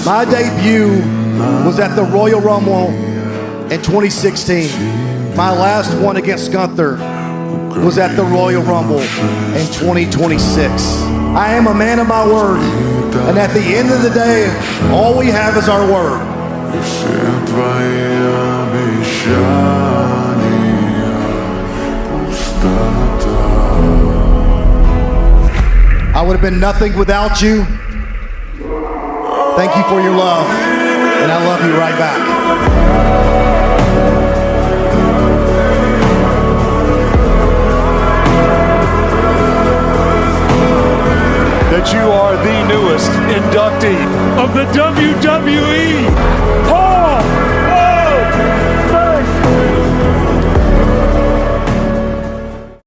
My debut was at the Royal Rumble in 2016. My last one against Gunther was at the Royal Rumble in 2026. I am a man of my word, and at the end of the day, all we have is our word. I would have been nothing without you. Thank you for your love, and I love you right back. That you are the newest inductee of the WWE.